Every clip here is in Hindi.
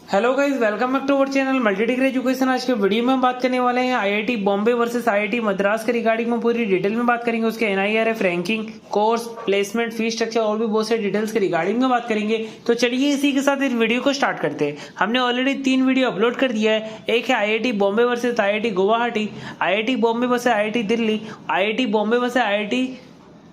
Hello guys, welcome back to our channel Multi Degree Education. आज के वीडियो में हम बात करने वाले हैं IIT Bombay versus IIT Madras के रिगार्डिंग में पूरी डिटेल में बात करेंगे। उसके NIRF ranking, course, placement, fees structure और भी बहुत से डिटेल्स के रिगार्डिंग में बात करेंगे। तो चलिए इसी के साथ इस वीडियो को स्टार्ट करते हैं। हमने ऑलरेडी 3 वीडियो अपलोड कर दिया है। एक है IIT Bombay versus IIT Guwahati, IIT Bombay versus IIT Delhi, IIT Bombay versus IIT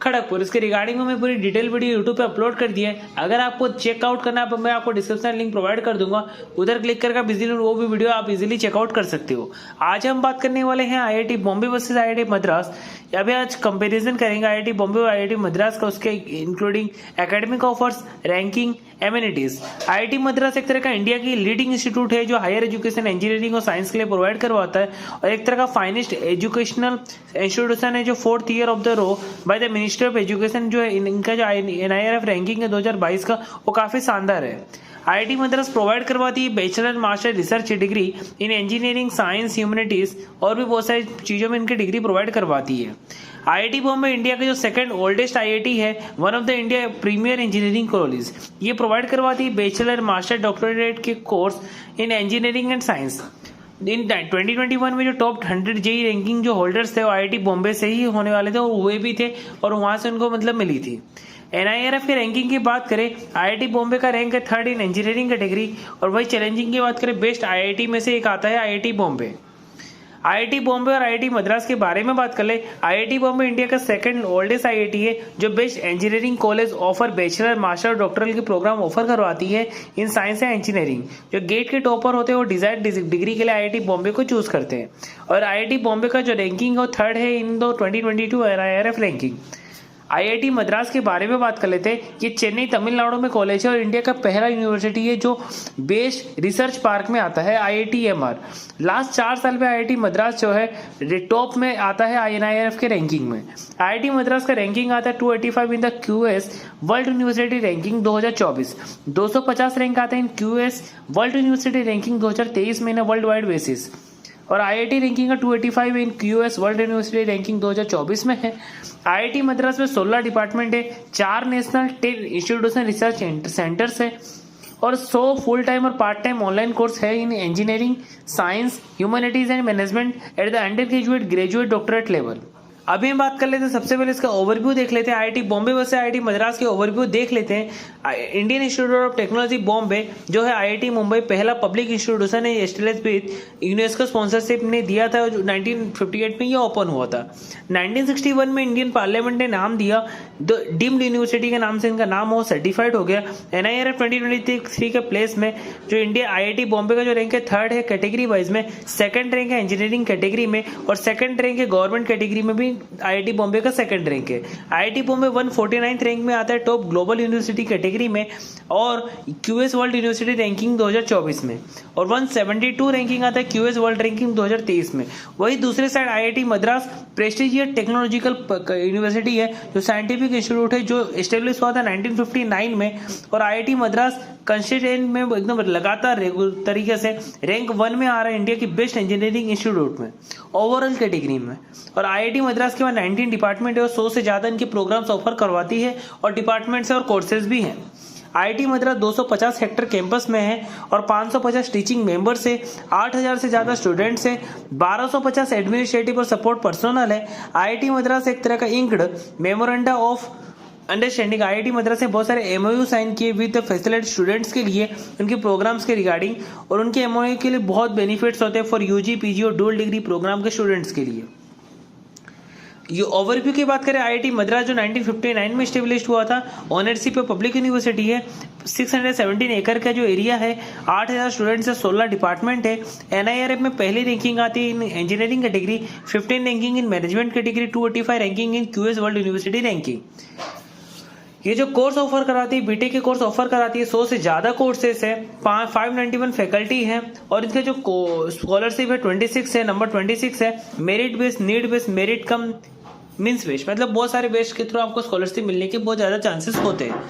Kharagpur. इसके रिगार्डिंग में मैं पूरी डिटेल वीडियो यूट्यूब पे अपलोड कर दिया है। अगर आपको चेकआउट करना है मैं आपको डिस्क्रिप्शन लिंक प्रोवाइड कर दूंगा, उधर क्लिक करके आप इजीली वो भी वीडियो आप इजीली चेकआउट कर सकते हो। आज हम बात करने वाले हैं IIT Bombay versus IIT Madras. अभी आज कंपैरिजन करेंगे आईआईटी बॉम्बे और आईआईटी मद्रास का, उसके including academic offers, ranking, amenities. IIT Madras एक तरह का इंडिया की लीडिंग इंस्टीट्यूट है जो हायर एजुकेशन, इंजीनियरिंग और साइंस के लिए प्रोवाइड करवाता है, और एक तरह का फाइनेस्ट एजुकेशनल इंस्टीट्यूशन है जो 4th year of the row by the ministry of education. जो है इनका जो एनआईआरएफ रैंकिंग है 2022 का, वो काफी शानदार है। आईआईटी मद्रास प्रोवाइड करवाती है bachelor, master, research degree in engineering, science, humanities और भी बहुत सारी चीजों में इनकी डिग्री प्रोवाइड करवाती है। आईआईटी बॉम्बे इंडिया का जो सेकंड ओल्डेस्ट आईआईटी है, one of the India premier engineering college. ये प्रोवाइड करवाती है बैचलर, मास्टर, डॉक्टरेट के course in engineering and science. In 2021 में जो टॉप 100 जेई रैंकिंग जो होल्डर्स थे वो आईआईटी बॉम्बे से ही होने वाले थे और हुए भी थे, और वहां से उनको मिली थी। एनआईआरएफ की रैंकिंग की बात करें, आईआईटी बॉम्बे का रैंक है 3rd इन इंजीनियरिंग कैटेगरी, और वही चैलेंजिंग की बात करें बेस्ट आईआईटी में से एक आता है आईआईटी बॉम्बे। आईआईटी बॉम्बे और आईआईटी मद्रास के बारे में बात कर ले, आईआईटी बॉम्बे इंडिया का सेकंड ओल्डेस्ट आईआईटी है जो best engineering college offer bachelor, master और डॉक्टरल के प्रोग्राम ऑफर करवाती है इन साइंस एंड इंजीनियरिंग। जो गेट के टॉपर होते हैं वो डिजायर्ड डिग्री के लिए आईआईटी बॉम्बे को चूज करते हैं, और आईआईटी बॉम्बे का जो रैंकिंग है वो 3rd है इन 2022 एनआईआरएफ रैंकिंग। आईआईटी मद्रास के बारे में बात कर लेते हैं। ये चेन्नई तमिलनाडु में कॉलेज है और इंडिया का पहला यूनिवर्सिटी है जो बेस्ड रिसर्च पार्क में आता है, आईआईटीएमआर। लास्ट 4 साल में आईआईटी मद्रास जो है टॉप में आता है एनआईआरएफ के रैंकिंग में। आईआईटी मद्रास का रैंकिंग आता है 285 in the QS world university ranking 2024, 250 rank आता है इन क्यूएस वर्ल्ड यूनिवर्सिटी रैंकिंग 2023 में वर्ल्ड वाइड बेसिस, और आईआईटी रैंकिंग का 285 इन क्यूएस वर्ल्ड यूनिवर्सिटी रैंकिंग 2024 में है। आईआईटी मद्रास में 16 डिपार्टमेंट है, 4 नेशनल 10 इंस्टीट्यूशनल रिसर्च सेंटर्स है, और 100 फुल टाइम और पार्ट टाइम ऑनलाइन कोर्स है इन engineering, science, humanities and management at the under graduate, graduate, doctorate level. अभी हम बात कर लेते हैं, सबसे पहले इसका ओवरव्यू देख लेते हैं। आईआईटी बॉम्बे वैसे आईआईटी मद्रास के ओवरव्यू देख लेते हैं। Indian institute of technology Bombay जो है आईआईटी मुंबई पहला पब्लिक इंस्टीट्यूशन है, एस्टेब्लिश विद यूनेस्को स्पॉन्सरशिप ने दिया था, जो 1958 में ये ओपन हुआ था। 1961 में इंडियन पार्लियामेंट ने नाम दिया, डीम्ड यूनिवर्सिटी के नाम से इनका नाम हो सर्टिफाइड हो गया। एनआईआरएफ 2023 के प्लेस में जो इंडिया आईआईटी बॉम्बे का जो रैंक है 3rd है कैटेगरी वाइज में, 2nd रैंक है इंजीनियरिंग कैटेगरी में, और 2nd रैंक है गवर्नमेंट कैटेगरी में भी आईआईटी बॉम्बे का 2nd रैंक है। आईआईटी बॉम्बे 149th रैंक में आता है टॉप ग्लोबल यूनिवर्सिटी कैटेगरी में, और क्यूएस वर्ल्ड यूनिवर्सिटी रैंकिंग 2024 में, और 172 रैंकिंग आता है क्यूएस वर्ल्ड रैंकिंग 2023 में। वही दूसरे side IIT Madras prestigious technological university है, जो साइंटिफिक इंस्टीट्यूट है, जो एस्टेब्लिश हुआ था 1959 में, और आईआईटी मद्रास कंस्टिट्यूएंट में एकदम लगातार रेगुलर तरीके से रैंक 1 में आ रहा है इंडिया की बेस्ट इंजीनियरिंग इंस्टीट्यूट में ओवरऑल कैटेगरी में। और आईआईटी मद्रास के 19 डिपार्टमेंट है और 100 से ज्यादा इनके प्रोग्राम्स ऑफर करवाती है, और डिपार्टमेंट्स और कोर्सेज भी हैं। आईआईटी मद्रास 250 हेक्टर कैंपस में है और 550 टीचिंग मेंबर्स है, 8000 से ज्यादा स्टूडेंट्स है, 1250 एडमिनिस्ट्रेटिव और सपोर्ट पर्सनल है। आईआईटी मद्रास एक तरह का inked memorandum of understanding, IIT Madras ने बहुत सारे एमओयू साइन किए विद फैसिलिटी स्टूडेंट्स के लिए, उनके प्रोग्राम्स के रिगार्डिंग, और उनके एमओयू के लिए बहुत बेनिफिट्स होते हैं फॉर यूजी, पीजी और डुअल डिग्री प्रोग्राम के स्टूडेंट्स के लिए। ये ओवरव्यू की बात करें, आईआईटी मद्रास जो 1959 में स्टेब्लिश हुआ था, ओनरशिप पे पब्लिक यूनिवर्सिटी है, 617 एकड़ का जो एरिया है, 8000 स्टूडेंट्स है, 16 डिपार्टमेंट है। एनआईआरएफ में पहली रैंकिंग आती है इन engineering category, 15 ranking in management category, 285 ranking in QS world university ranking. ये जो कोर्स ऑफर कराती है, बीटेक के कोर्स ऑफर कराती है, 100 से ज्यादा कोर्सेस है, 591 फैकल्टी है, और इनके जो स्कॉलरशिप है 26 है, नंबर 26 है। Merit based, need based, merit cum means based, मतलब बहुत सारे बेस्ड के थ्रू आपको स्कॉलरशिप मिलने के बहुत ज़्यादा चांसेस होते हैं।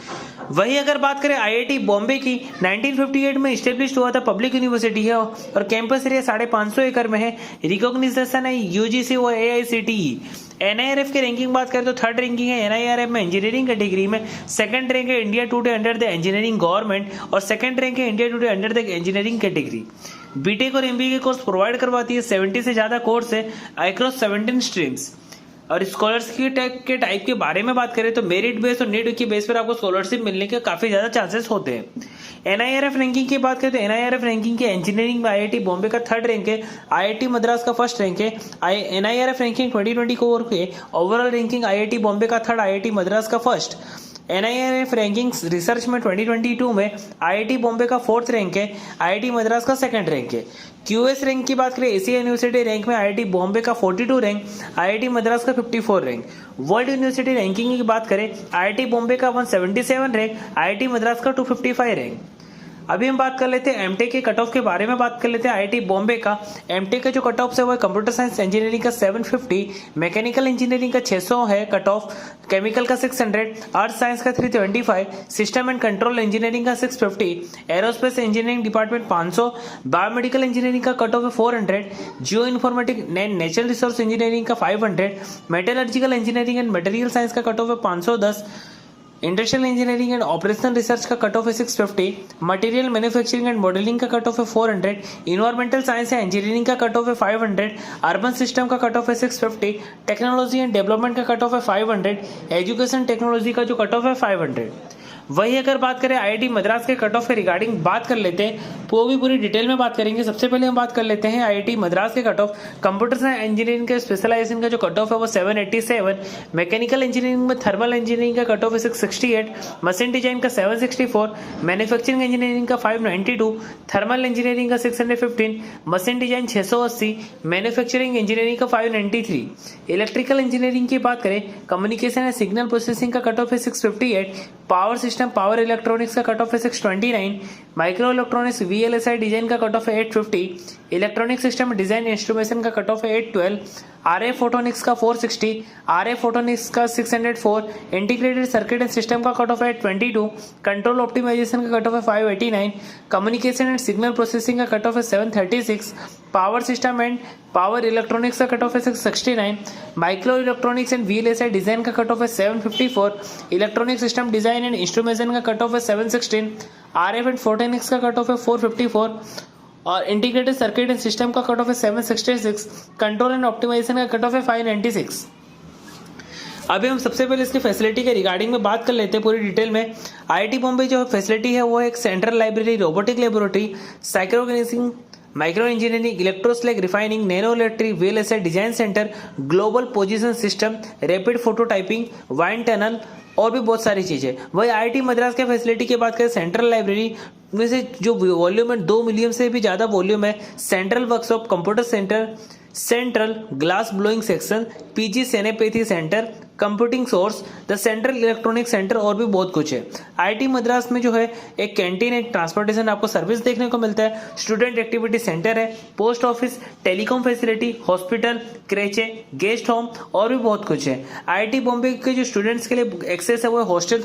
वही अगर बात करें आईआईटी बॉम्बे की, 1958 में इस्टेब्लिश हुआ था, पब्लिक यूनिवर्सिटी है और कैंपस एरिया 550 एकड़ में है। रिकॉग्निशन है यूजीसी और एआईसीटीई। एनआईआरएफ की रैंकिंग बात करें तो थर्ड रैंकिंग है एनआईआरएफ में इंजीनियरिंग कैटेगरी में, सेकंड रैंक है India Today under the engineering government और सेकंड रैंक है India Today under the engineering category. BTech और एमबीए के कोर्स प्रोवाइड करवाती है, 70 से ज़्यादा कोर्स है अक्रॉस 17 स्ट्रीम्स। और स्कॉलरशिप के टाइप के बारे में बात करें तो मेरिट बेस और नीड के बेस पर आपको स्कॉलरशिप मिलने के काफी ज्यादा चांसेस होते हैं। एनआईआरएफ रैंकिंग की बात करें तो एनआईआरएफ रैंकिंग के इंजीनियरिंग में आईआईटी बॉम्बे का थर्ड रैंक है, आईआईटी मद्रास का फर्स्ट रैंक है। एनआईआरएफ रैंकिंग 2020 को ओवरऑल रैंकिंग आईआईटी बॉम्बे का थर्ड, आईआईटी मद्रास का फर्स्ट। एनआईआरएफ रैंकिंग्स रिसर्च में 2022 में आईआईटी बॉम्बे का फोर्थ रैंक है, आईआईटी मद्रास का सेकंड रैंक है। क्यूएस रैंक की बात करें एशिया यूनिवर्सिटी रैंक में आईआईटी बॉम्बे का 42 रैंक, आईआईटी मद्रास का 54 रैंक। वर्ल्ड यूनिवर्सिटी रैंकिंग की बात करें आईआईटी बॉम्बे का 177 रैंक, आईआईटी मद्रास का 255 रैंक। अभी हम बात कर लेते हैं एमटेक के कट ऑफ के बारे में बात कर लेते हैं। आईआईटी बॉम्बे का एमटेक का जो कट ऑफ है वो कंप्यूटर साइंस इंजीनियरिंग का 750, मैकेनिकल इंजीनियरिंग का 600 है कट ऑफ, केमिकल का 600, अर्थ साइंस का 325, सिस्टम एंड कंट्रोल इंजीनियरिंग का 650, aerospace engineering department 500, biomedical engineering का कट ऑफ है 400, जियो इन्फॉर्मेटिक नेचुरल रिसोर्स इंजीनियरिंग का 500, metallurgical engineering and material science का कट ऑफ है 510, industrial engineering and operational research का कट ऑफ है 650, मटेरियल मैन्युफैक्चरिंग एंड मॉडलिंग का कट ऑफ है 400, इन्वायरमेंटल साइंस एंड इंजीनियरिंग का कट ऑफ है 500, अर्बन सिस्टम का कट ऑफ है 650, टेक्नोलॉजी एंड डेवलपमेंट का कट ऑफ है 500, एजुकेशन टेक्नोलॉजी का जो कट ऑफ है 500। वही अगर बात करें आईआईटी मद्रास के कट ऑफ के रिगार्डिंग बात कर लेते हैं तो भी पूरी डिटेल में बात करेंगे। सबसे पहले हम बात कर लेते हैं आईआईटी मद्रास के cut off. Computer science engineering के स्पेशलाइजेशन का जो कट ऑफ है वो 787, मैकेनिकल इंजीनियरिंग में थर्मल इंजीनियरिंग का कट ऑफ है 668, मशीन डिजाइन का 764, मैन्युफैक्चरिंग इंजीनियरिंग का 592, थर्मल इंजीनियरिंग का 615, मशीन डिजाइन 680, मैन्युफैक्चरिंग इंजीनियरिंग का 593। इलेक्ट्रिकल इंजीनियरिंग की बात करें कम्युनिकेशन एंड सिग्नल प्रोसेसिंग का कट ऑफ है 658, पावर सिस्टम पावर इलेक्ट्रॉनिक्स का कट ऑफ है 629, माइक्रो इलेक्ट्रॉनिक्स वीएलएसआई डिजाइन का कट ऑफ है 850, इलेक्ट्रॉनिक सिस्टम डिजाइन इंस्ट्रूमेंटेशन का कट ऑफ है 812, आरएफ फोटोनिक्स का 460, आरएफ फोटोनिक्स का 604, इंटीग्रेटेड सर्किट एंड सिस्टम का कट ऑफ है 22, कंट्रोल ऑप्टिमाइजेशन का कट ऑफ है 589, कम्युनिकेशन एंड सिग्नल प्रोसेसिंग का कट ऑफ है 736, power system and power electronics का कट ऑफ है 669, micro electronics and VLSI design का कट ऑफ है 754, electronic system design and instrumentation का कट ऑफ है 716, आरएफ एंड फोटोनिक्स का कट ऑफ है 454 और इंटीग्रेटेड सर्किट एंड सिस्टम का कट ऑफ है 766, कंट्रोल एंड ऑप्टिमाइजेशन का कट ऑफ है 596। अभी हम सबसे पहले इसके फैसिलिटी के रिगार्डिंग में बात कर लेते हैं पूरी डिटेल में। आईआईटी बॉम्बे जो फैसिलिटी है वो एक सेंट्रल लाइब्रेरी, रोबोटिक लेबोरेटरी, साइक्रोऑर्गेनाइजिंग, micro engineering, electroslag refining, nano electric, VLSI design centre, global position system, rapid prototyping, wind tunnel और भी बहुत सारी चीजें। वही आईआईटी मद्रास के फैसिलिटी की बात करें सेंट्रल लाइब्रेरी में से जो वॉल्यूम है 2 मिलियन से भी ज्यादा वॉल्यूम है, central workshop, computer centre, central glass blowing section, PG सेनेपैथी centre, computing source, the central electronic centre और भी बहुत कुछ है। आईआईटी मद्रास में जो है एक कैंटीन, एक ट्रांसपोर्टेशन आपको सर्विस देखने को मिलता है, स्टूडेंट एक्टिविटी सेंटर है, post office, telecom facility, hospital, creche, guest home और भी बहुत कुछ है। आईआईटी बॉम्बे के जो स्टूडेंट्स के लिए एक्सेस है वो hostel,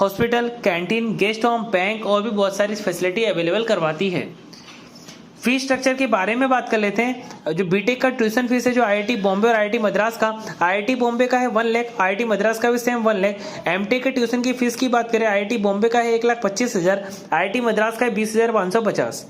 hospital, canteen, guest home, bank और भी बहुत सारी फैसिलिटी अवेलेबल करवाती है। फीस स्ट्रक्चर के बारे में बात कर लेते हैं। जो बीटेक का ट्यूशन फीस है जो आईआईटी बॉम्बे और आईआईटी मद्रास का, आईआईटी बॉम्बे का है 1 लाख, आईआईटी मद्रास का भी सेम 1 लाख। एमटेक के ट्यूशन की फीस की बात करें आईआईटी बॉम्बे का है 1,25,000, आईआईटी मद्रास का है 20,550।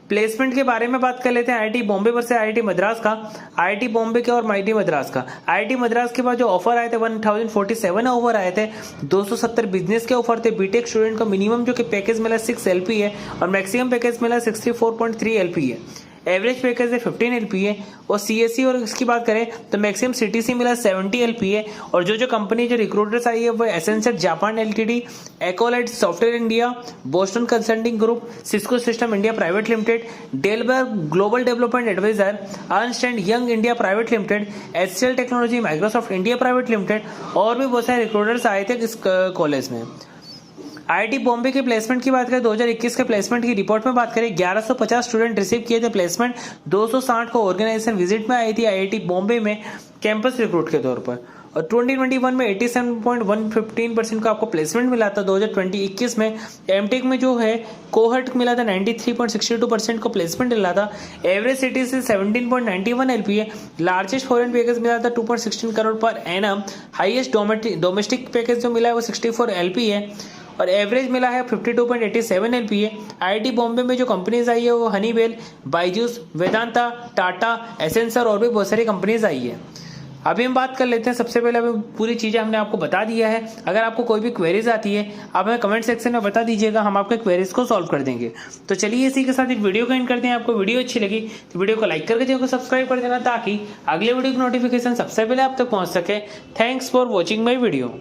प्लेसमेंट के बारे में बात कर लेते हैं आईआईटी बॉम्बे पर से आईआईटी मद्रास का, आईआईटी बॉम्बे के और आईआईटी मद्रास का। आईआईटी मद्रास के बाद जो ऑफर आए थे 1047 ऑफर आए थे, 270 बिजनेस के ऑफर थे। बीटेक स्टूडेंट को मिनिमम जो कि पैकेज मिला 6 LP है और मैक्सिमम पैकेज मिला 64.3 LP है। एवरेज पैकेज है 15 LP है और सीएससी और इसकी बात करें तो मैक्सिमम सीटीसी मिला 70 LP है। और जो कंपनी जो रिक्रूटर्स आई है वो एसेंसर Japan LTD, Accolite software India, Boston consulting group, Cisco system India private limited, Dalberg global development advisor, Ernst and Young India private limited, HCL technology, Microsoft India private limited और भी बहुत सारे रिक्रूटर्स आए थे इस कॉलेज में। आईआईटी बॉम्बे के प्लेसमेंट की बात करें 2021 के प्लेसमेंट की रिपोर्ट में बात करें 1150 स्टूडेंट रिसीव किए थे प्लेसमेंट, 260 को ऑर्गेनाइजेशन विजिट में आई थी आईआईटी बॉम्बे में कैंपस रिक्रूट के तौर पर, और 2021 में 87.115% का आपको प्लेसमेंट मिला था। 2021 में एमटेक में जो है कोहर्ट मिला था 93.62% को प्लेसमेंट मिला था। एवरेज सिटी से 17.91 LPA, लार्जेस्ट फॉरेन पैकेज मिला था 2.16 crore per annum, highest domestic package जो मिला है वो 64 LPA और एवरेज मिला है 52.87 LPA। आईआईटी बॉम्बे में जो कंपनीज आई है वो हनीवेल, बायजूस, वेदांता, टाटा, एसेंसर और भी बहुत सारी कंपनीज आई है। अभी हम बात कर लेते हैं, सबसे पहले अभी पूरी चीज़ें हमने आपको बता दिया है। अगर आपको कोई भी क्वेरीज आती है आप हमें कमेंट सेक्शन में बता दीजिएगा, हम आपके क्वेरीज को सॉल्व कर देंगे। तो चलिए इसी के साथ एक वीडियो को एंड करते हैं। आपको वीडियो अच्छी लगी तो वीडियो को लाइक करके चैनल को सब्सक्राइब कर देना ताकि अगले वीडियो की नोटिफिकेशन सबसे पहले आप तक पहुंच सके। Thanks for watching my video.